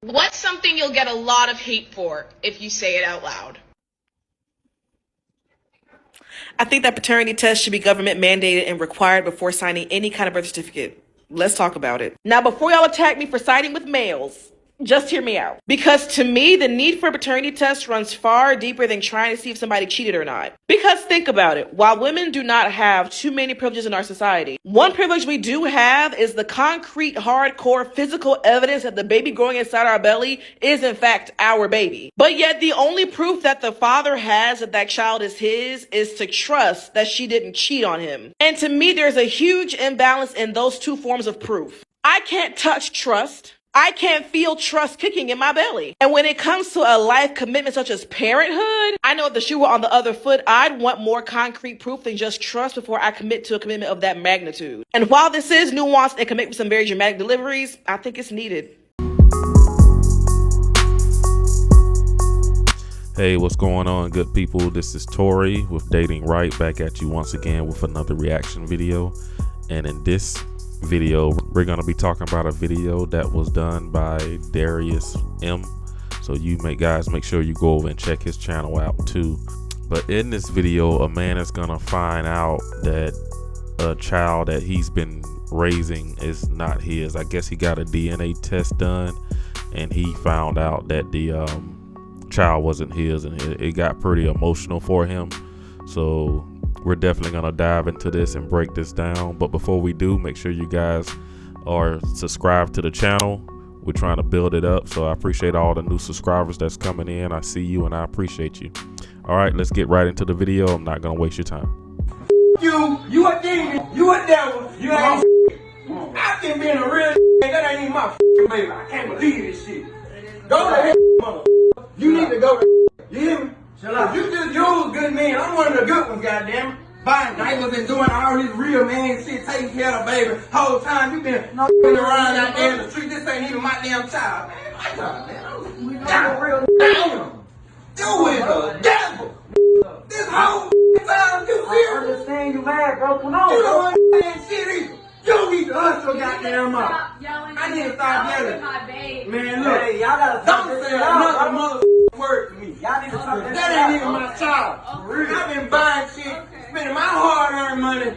What's something you'll get a lot of hate for if you say it out loud? I think that paternity tests should be government mandated and required before signing any kind of birth certificate. Let's talk about it. Now, before y'all attack me for siding with males, just hear me out. Because to me, the need for a paternity test runs far deeper than trying to see if somebody cheated or not. Because think about it. While women do not have too many privileges in our society, one privilege we do have is the concrete, hardcore, physical evidence that the baby growing inside our belly is in fact our baby. But yet the only proof that the father has that that child is his is to trust that she didn't cheat on him. And to me, there's a huge imbalance in those two forms of proof. I can't touch trust. I can't feel trust kicking in my belly. And when it comes to a life commitment such as parenthood, I know if the shoe were on the other foot, I'd want more concrete proof than just trust before I commit to a commitment of that magnitude. And while this is nuanced and can make for some very dramatic deliveries, I think it's needed. Hey, what's going on, good people? This is Tori with Datingwright, back at you once again with another reaction video. And in this video, we're going to be talking about a video that was done by Darius M. So you guys make sure you go over and check his channel out too. But in this video, a man is going to find out that a child that he's been raising is not his. I guess he got a DNA test done and he found out that the child wasn't his, and it got pretty emotional for him. So we're definitely gonna dive into this and break this down. But before we do, make sure you guys are subscribed to the channel. We're trying to build it up, so I appreciate all the new subscribers that's coming in. I see you and I appreciate you. All right, let's get right into the video. I'm not gonna waste your time. You a demon, you a devil, you ain't I've been being a real that ain't even my baby. I can't believe this shit. Go to hell, mother. You need to go to you hear me? You just use good men. I'm one of the good ones, goddamn. Buying diapers and doing all this real man shit, taking care of the baby. Whole time you been around out there in the street. This ain't even my damn child, man. My child, man. Damn. You is a devil. This whole time you serious? I understand you mad, bro. Come on. You don't understand shit either. You need to hustle goddamn mouth. I need to stop yelling. Man, look. Hey, y'all gotta stop Don't this say shit out, another bro. word to me. Y'all need to stop this That ain't shit even out, my child. I've been buying shit, spending my hard-earned money,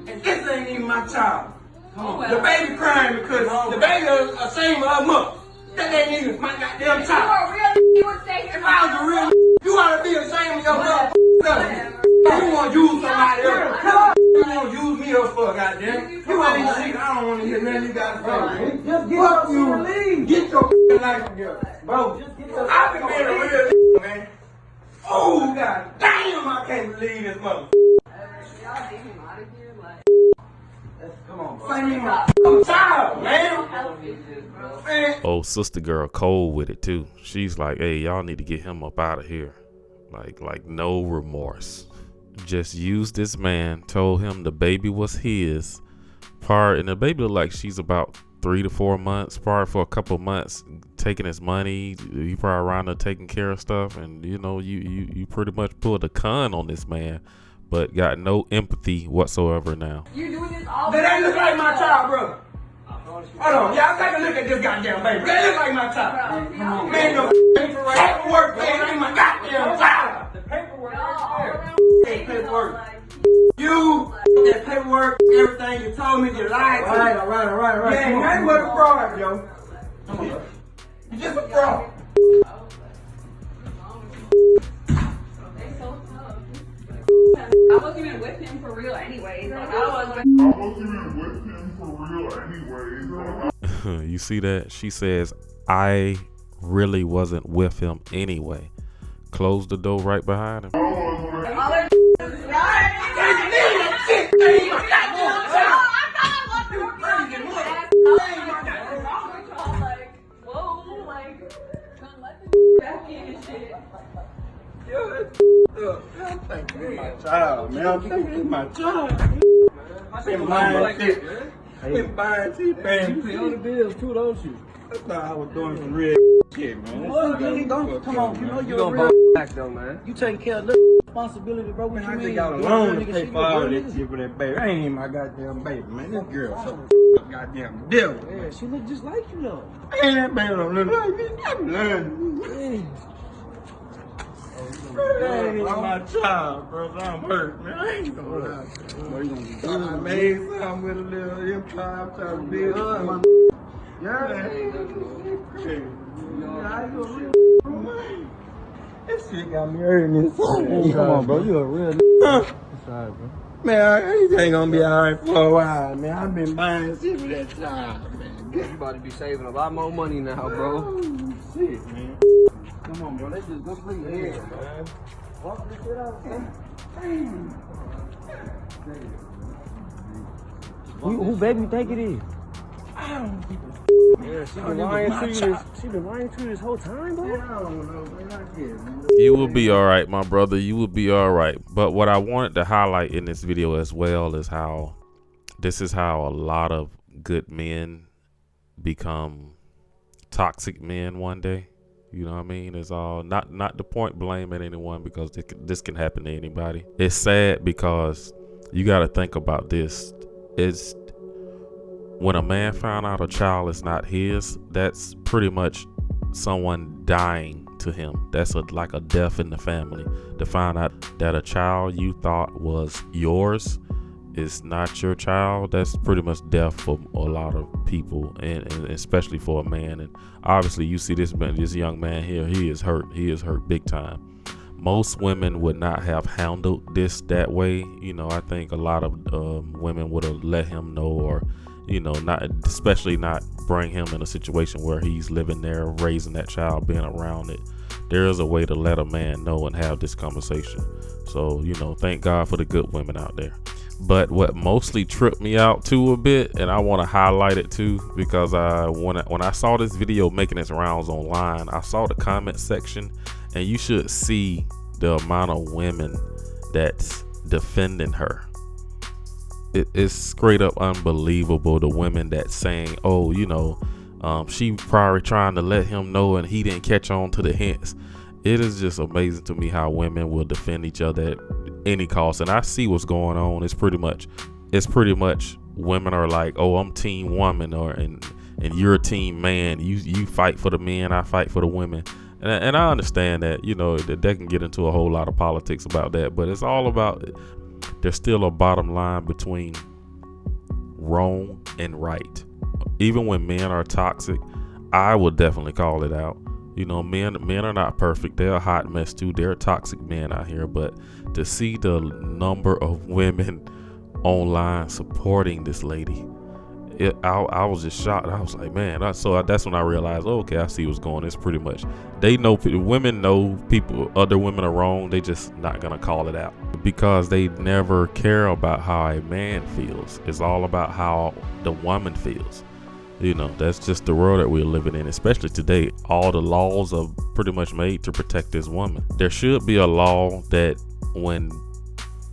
and this ain't even my child. The baby crying because the baby is ashamed of her mother. That ain't even my goddamn child. If I was a real you ought to be ashamed of your mother. You want to use somebody else. You want to use me up for goddamn. You ain't shit. I don't want to hear nothing you got to say. Just get Fuck your you. leave. Get your life together. Bro, just get your I've been being a real man. Oh, God damn, I can't believe this mother. Come on, bro. Say me my child, man. Oh, sister girl cold with it too. She's like, hey, y'all need to get him up out of here. Like no remorse. Just used this man, told him the baby was his. And the baby looked like she's about 3 to 4 months, probably for a couple months, taking his money. You probably around there taking care of stuff, and you know, you pretty much pulled a con on this man, but got no empathy whatsoever now. You doing this all That ain't look like my child, brother. Hold on, y'all take a look at this goddamn baby. That look like my child. Man, no paperwork, man, ain't my goddamn child. The paperwork Hey, paperwork. You, that paperwork, everything you told me, you lied to me. All right. Yeah, you ain't what a fraud, yo. Come on, you just a fraud. I wasn't even with him for real anyways. You see that? She says, I really wasn't with him anyway. Close the door right behind him. My child, man. I'm thinking my child. I've been buying shit. I've been buying shit, man. You pay all the bills too, don't you? I thought I was doing some real shit, man. Well, you don't come on. You know you're a real back though, man. You taking care of this. responsibility, bro. What Man, you I mean? just got a You loan to nigga, pay she for all look this good. shit for that baby. I ain't even my goddamn baby, man. This girl so goddamn devil. Yeah, she look just like you though. Man, that baby don't look like me. I'm learning. Yeah. That ain't even my child, bro. So I'm hurt, man. I ain't gonna lie. Bro, you gonna be good. I made something with a little empire. I'm trying to build up. Yeah, that shit got me hurting inside. Come on, bro. You a real Huh? Sorry, bro. Man, it ain't gonna be alright for a while, man. I've been buying shit for that child, man. You about to be saving a lot more money now, bro. Oh, shit, man. Come on, bro. Let's just go sleep. Yeah, man. Walk this shit out. Who baby you think it is? I don't give Yeah, she Oh, been that was lying my to you child. this. She been lying to you this whole time, bro. I don't know, man. I get it, man. You will be all right, my brother. You will be all right. But what I wanted to highlight in this video as well is how this is how a lot of good men become toxic men one day. You know what I mean? It's all not the point blaming anyone, because this can happen to anybody. It's sad because you got to think about this. It's when a man found out a child is not his, that's pretty much someone dying to him. That's like a death in the family. To find out that a child you thought was yours is not your child, that's pretty much death for a lot of people, and especially for a man. And obviously you see this young man here, he is hurt big time. Most women would not have handled this that way. You know, I think a lot of women would have let him know, or especially not bring him in a situation where he's living there, raising that child, being around it. There is a way to let a man know and have this conversation. So, thank God for the good women out there. But what mostly tripped me out too a bit, and I want to highlight it too, because when I saw this video making its rounds online, I saw the comment section, and you should see the amount of women that's defending her. It's straight up unbelievable, the women that's saying, oh, she probably trying to let him know and he didn't catch on to the hints. It is just amazing to me how women will defend each other at any cost. And I see what's going on. It's pretty much women are like, oh, I'm team woman, and you're team man. You fight for the men, I fight for the women. And I understand that, that they can get into a whole lot of politics about that, but it's all about, there's still a bottom line between wrong and right. Even when men are toxic, I would definitely call it out. Men are not perfect. They're a hot mess too. They're toxic men out here. But to see the number of women online supporting this lady, I was just shocked. I was like, man. So that's when I realized, okay, I see what's going on. It's pretty much, women know other women are wrong. They just not gonna call it out, because they never care about how a man feels. It's all about how the woman feels. That's just the world that we're living in, especially today. All the laws are pretty much made to protect this woman. There should be a law that when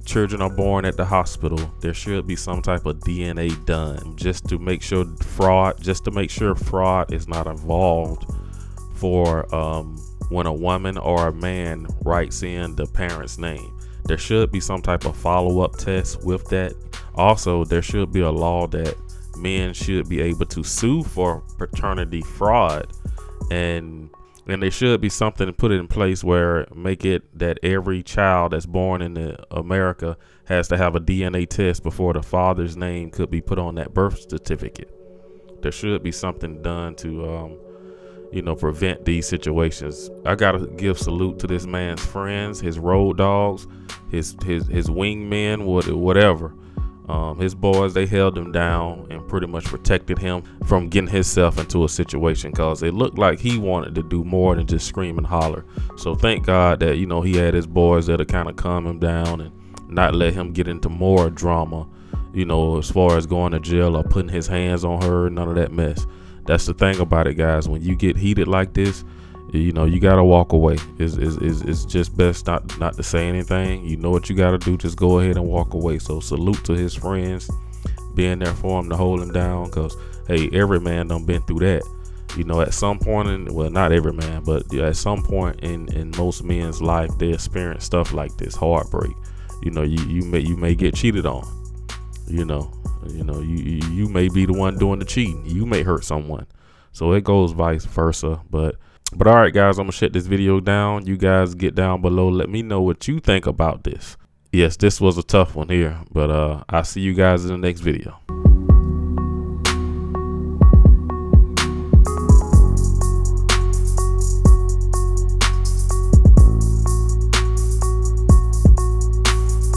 children are born at the hospital, there should be some type of DNA done just to make sure fraud is not involved for when a woman or a man writes in the parent's name. There should be some type of follow-up test with that. Also, there should be a law that men should be able to sue for paternity fraud, and there should be something put in place where make it that every child that's born in America has to have a DNA test before the father's name could be put on that birth certificate. There should be something done to prevent these situations. I gotta give salute to this man's friends, his road dogs, his wingmen, whatever. His boys, they held him down and pretty much protected him from getting himself into a situation, because it looked like he wanted to do more than just scream and holler. So thank God that, he had his boys that'll kind of calm him down and not let him get into more drama, as far as going to jail or putting his hands on her, none of that mess. That's the thing about it, guys. When you get heated like this, you gotta walk away. It's just best not to say anything. You know what you gotta do, just go ahead and walk away. So salute to his friends being there for him to hold him down, because hey, every man done been through that. You know, at some point in, well, not every man, but at some point in most men's life, they experience stuff like this, heartbreak. You know, you may get cheated on. You know, you may be the one doing the cheating. You may hurt someone. So it goes vice versa. But all right, guys, I'm gonna shut this video down. You guys get down below. Let me know what you think about this. Yes, this was a tough one here, but I'll see you guys in the next video.